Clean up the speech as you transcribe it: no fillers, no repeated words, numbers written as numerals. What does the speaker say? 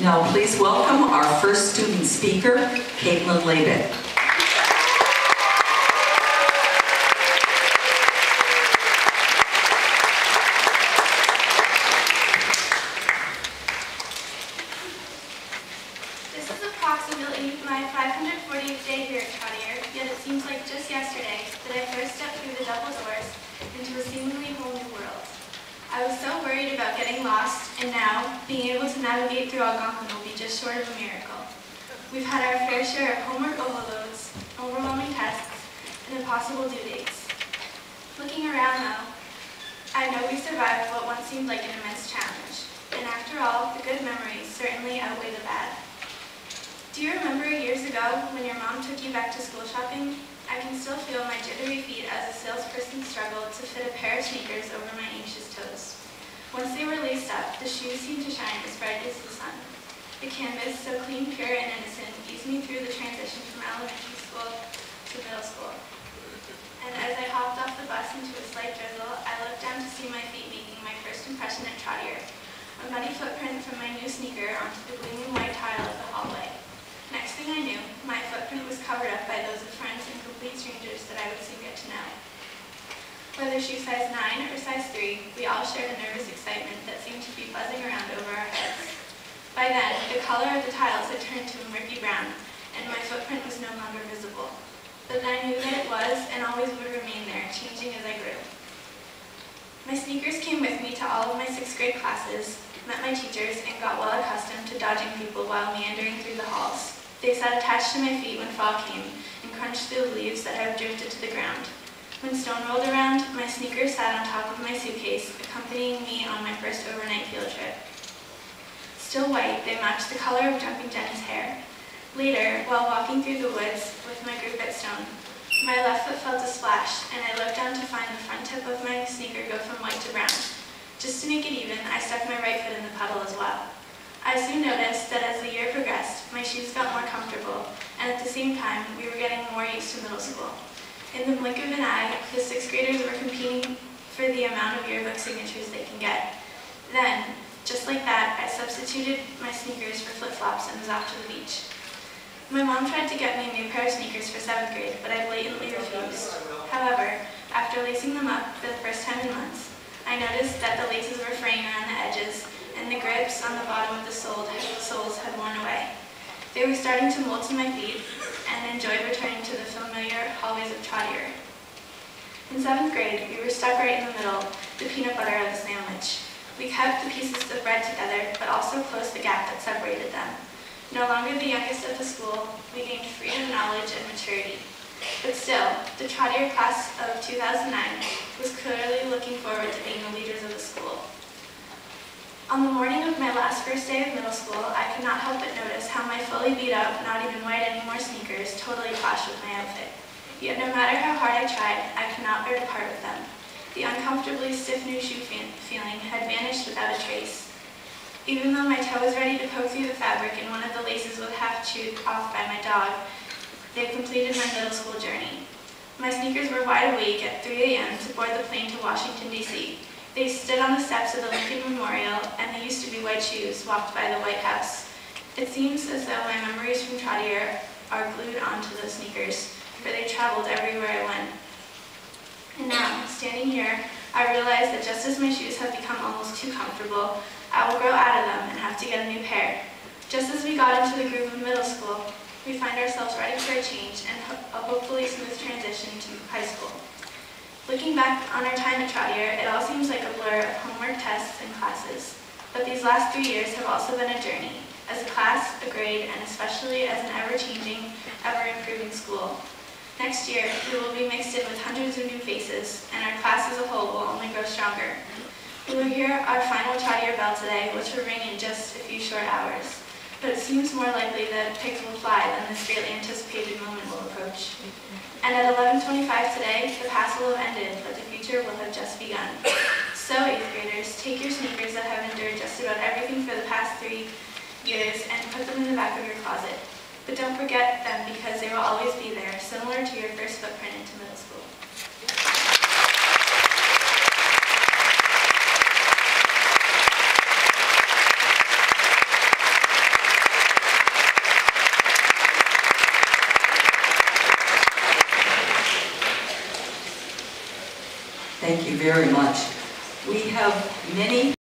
Now please welcome our first student speaker, Kaitlyn Labich. This is approximately my 540th day here at Trottier, yet it seems like just yesterday that I first stepped through the double doors into a seemingly whole new world. I was so worried about getting lost, and now, being able to navigate through Algonquin will be just short of a miracle. We've had our fair share of homework overloads, overwhelming tests, and impossible due dates. Looking around though, I know we survived what once seemed like an immense challenge, and after all, the good memories certainly outweigh the bad. Do you remember years ago when your mom took you back to school shopping? I can still feel my jittery feet as a salesperson struggled to fit a pair of sneakers over my anxious toes. Once they were laced up, the shoes seemed to shine as bright as the sun. The canvas, so clean, pure, and innocent, eased me through the transition from elementary school to middle school. And as I hopped off the bus into a slight drizzle, I looked down to see my feet making my first impression at Trottier, a muddy footprint from my new sneaker onto the gleaming white tile of the hallway. Next thing I knew, my footprint was covered up by those of friends and complete strangers that I would soon get to know. Whether shoe size 9 or size 3, we all shared a nervous excitement that seemed to be buzzing around over our heads. By then, the color of the tiles had turned to a murky brown, and my footprint was no longer visible. But I knew that it was, and always would remain there, changing as I grew. My sneakers came with me to all of my 6th grade classes, met my teachers, and got well accustomed to dodging people while meandering through the halls. They sat attached to my feet when fall came and crunched through the leaves that had drifted to the ground. When stone rolled around, my sneakers sat on top of my suitcase, accompanying me on my first overnight field trip. Still white, they matched the color of Jumping Jenny's hair. Later, while walking through the woods with my group at Stone, my left foot felt a splash, and I looked down to find the front tip of my sneaker go from white to brown. Just to make it even, I stuck my right foot in the puddle as well. I soon noticed that as the year progressed, my shoes got more comfortable, and at the same time, we were getting more used to middle school. In the blink of an eye, the 6th graders were competing for the amount of yearbook signatures they can get. Then, just like that, I substituted my sneakers for flip-flops and was off to the beach. My mom tried to get me a new pair of sneakers for 7th grade, but I blatantly refused. However, after lacing them up for the first time in months, I noticed that the laces were fraying around the edges, and the grips on the bottom of the soles had worn away. They were starting to mold to my feet, and enjoyed returning to the familiar hallways of Trottier. In 7th grade, we were stuck right in the middle, the peanut butter of the sandwich. We kept the pieces of bread together, but also closed the gap that separated them. No longer the youngest of the school, we gained freedom, knowledge, and maturity. But still, the Trottier class of 2009 was clearly looking forward to being the leaders of the school. On the morning of my first day of middle school, I could not help but notice how my fully beat up, not even white anymore sneakers totally clashed with my outfit. Yet no matter how hard I tried, I could not bear to part with them. The uncomfortably stiff new shoe feeling had vanished without a trace. Even though my toe was ready to poke through the fabric and one of the laces was half chewed off by my dog, they completed my middle school journey. My sneakers were wide awake at 3 a.m. to board the plane to Washington, D.C. They stood on the steps of the Lincoln Memorial, and they used to be white shoes walked by the White House. It seems as though my memories from Trottier are glued onto those sneakers, for they traveled everywhere I went. And now, standing here, I realize that just as my shoes have become almost too comfortable, I will grow out of them and have to get a new pair. Just as we got into the groove of middle school, we find ourselves ready for a change and a hopefully smooth transition to high school. Looking back on our time at Trottier, it all seems like a blur of homework, tests, and classes. But these last 3 years have also been a journey, as a class, a grade, and especially as an ever-changing, ever-improving school. Next year, we will be mixed in with hundreds of new faces, and our class as a whole will only grow stronger. We will hear our final Trottier bell today, which will ring in just a few short hours. But it seems more likely that pigs will fly than this greatly anticipated moment will approach. And at 11:25 today, the past will have ended, but the future will have just begun. So, 8th graders, take your sneakers that have endured just about everything for the past 3 years and put them in the back of your closet. But don't forget them because they will always be there, similar to your first footprint into middle school. Thank you very much. We have many